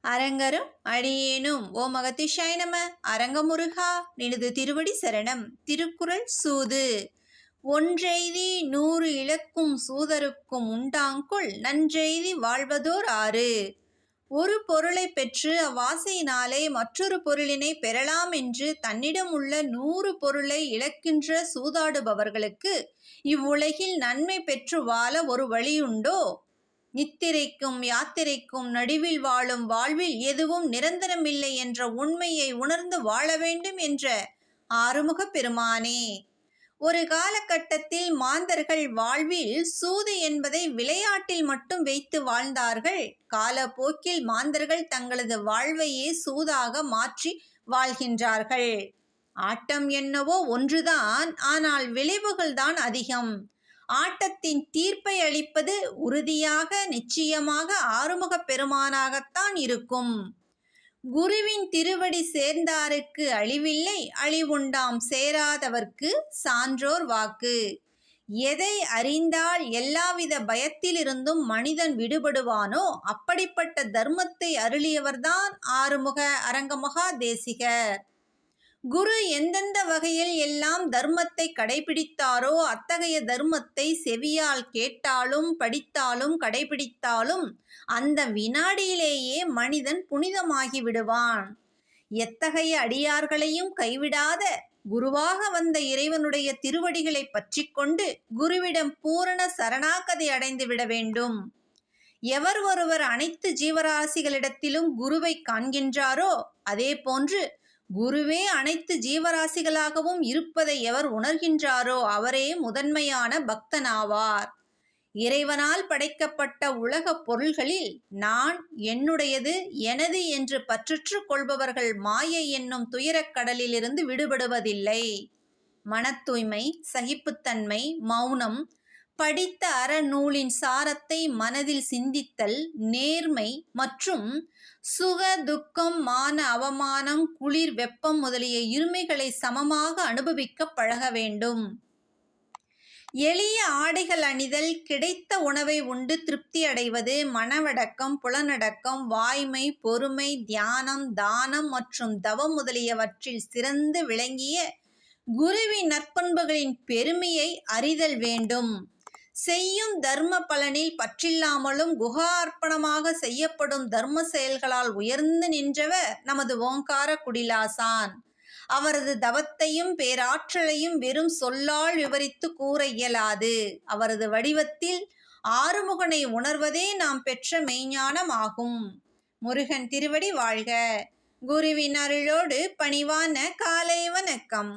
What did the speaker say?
அரங்கரும் அடியேனும் ஓம் அகத்திஷாய நம. அரங்கமுருகா நினது திருவடி சரணம். திருக்குறள் சூது. ஒன்றெய்தி 100 இழக்கும் சூதருக்கும் உண்டாங்கொல் நன்றெய்தி வாழ்வதோர் ஆறு. ஒரு பொருளை பெற்று அவ்வாசையினாலே மற்றொரு பொருளினை பெறலாம் என்று தன்னிடம் உள்ள 100 பொருளை இழக்கின்ற சூதாடுபவர்களுக்கு இவ்வுலகில் நன்மை பெற்று வாழ ஒரு வழியுண்டோ? நித்திரைக்கும் யாத்திரைக்கும் நடுவில் வாழும் வாழ்வில் எதுவும் நிரந்தரமில்லை என்ற உண்மையை உணர்ந்து வாழ வேண்டும் என்ற ஆறுமுகப் பெருமானே. ஒரு காலகட்டத்தில் மாந்தர்கள் வாழ்வில் சூது என்பதை விளையாட்டில் மட்டும் வைத்து வாழ்ந்தார்கள். காலப்போக்கில் மாந்தர்கள் தங்களது வாழ்வையே சூதாக மாற்றி வாழ்கின்றார்கள். ஆட்டம் என்னவோ ஒன்றுதான், ஆனால் விளைவுகள் தான் அதிகம். ஆட்டத்தின் தீர்ப்பை அளிப்பது உறுதியாக நிச்சயமாக ஆறுமுகப் பெருமானாகத்தான் இருக்கும். குருவின் திருவடி சேர்ந்தாருக்கு அழிவில்லை, அழிவுண்டாம் சேராதவர்க்கு சான்றோர் வாக்கு. எதை அறிந்தால் எல்லாவித பயத்திலிருந்தும் மனிதன் விடுபடுவானோ அப்படிப்பட்ட தர்மத்தை அருளியவர்தான் ஆறுமுக அரங்கமகா தேசிகர். குரு எந்தெந்த வகையில் எல்லாம் தர்மத்தை கடைபிடித்தாரோ அத்தகைய தர்மத்தை செவியால் கேட்டாலும் படித்தாலும் கடைபிடித்தாலும் அந்த வினாடியிலேயே மனிதன் புனிதமாகி விடுவான். எத்தகைய அடியார்களையும் கைவிடாத குருவாக வந்த இறைவனுடைய திருவடிகளை பற்றி கொண்டு குருவிடம் பூரண சரணாகதி அடைந்து விட வேண்டும். எவர் ஒருவர் அனைத்து ஜீவராசிகளிடத்திலும் குருவை காண்கின்றாரோ அதே போன்று குருவே அனைத்து ஜீவராசிகளாகவும் இருப்பதை எவர் உணர்கின்றாரோ அவரே முதன்மையான பக்தனாவார். இறைவனால் படைக்கப்பட்ட உலக பொருள்களில் நான், என்னுடையது, எனது என்று பற்றுற்று கொள்பவர்கள் மாயை என்னும் துயரக் கடலிலிருந்து விடுபடுவதில்லை. மனத்தூய்மை, சகிப்புத்தன்மை, மௌனம், படித்த அறநூலின் சாரத்தை மனதில் சிந்தித்தல், நேர்மை மற்றும் சுக துக்கம், மான அவமானம், குளிர் வெப்பம் முதலிய இருமைகளை சமமாக அனுபவிக்க பழக வேண்டும். எளிய ஆடைகள் அணிதல், கிடைத்த உணவை உண்டு திருப்தி அடைவது, மனவடக்கம், புலனடக்கம், வாய்மை, பொறுமை, தியானம், தானம் மற்றும் தவம் முதலியவற்றில் சிறந்து விளங்கிய குருவின் நற்பண்புகளின் பெருமையை அறிதல் வேண்டும். செய்யும் தர்ம பலனில் பற்றில்லாமலும் குகார்ப்பணமாக செய்யப்படும் தர்ம செயல்களால் உயர்ந்து நின்றவர் நமது ஓங்கார குடிலாசான். அவரது தவத்தையும் பேராற்றலையும் வெறும் சொல்லால் விவரித்து கூற இயலாது. அவரது வடிவத்தில் ஆறுமுகனை உணர்வதே நாம் பெற்ற மெய்ஞானம் ஆகும். முருகன் திருவடி வாழ்க. குருவின் அருளோடு பணிவான காலை வணக்கம்.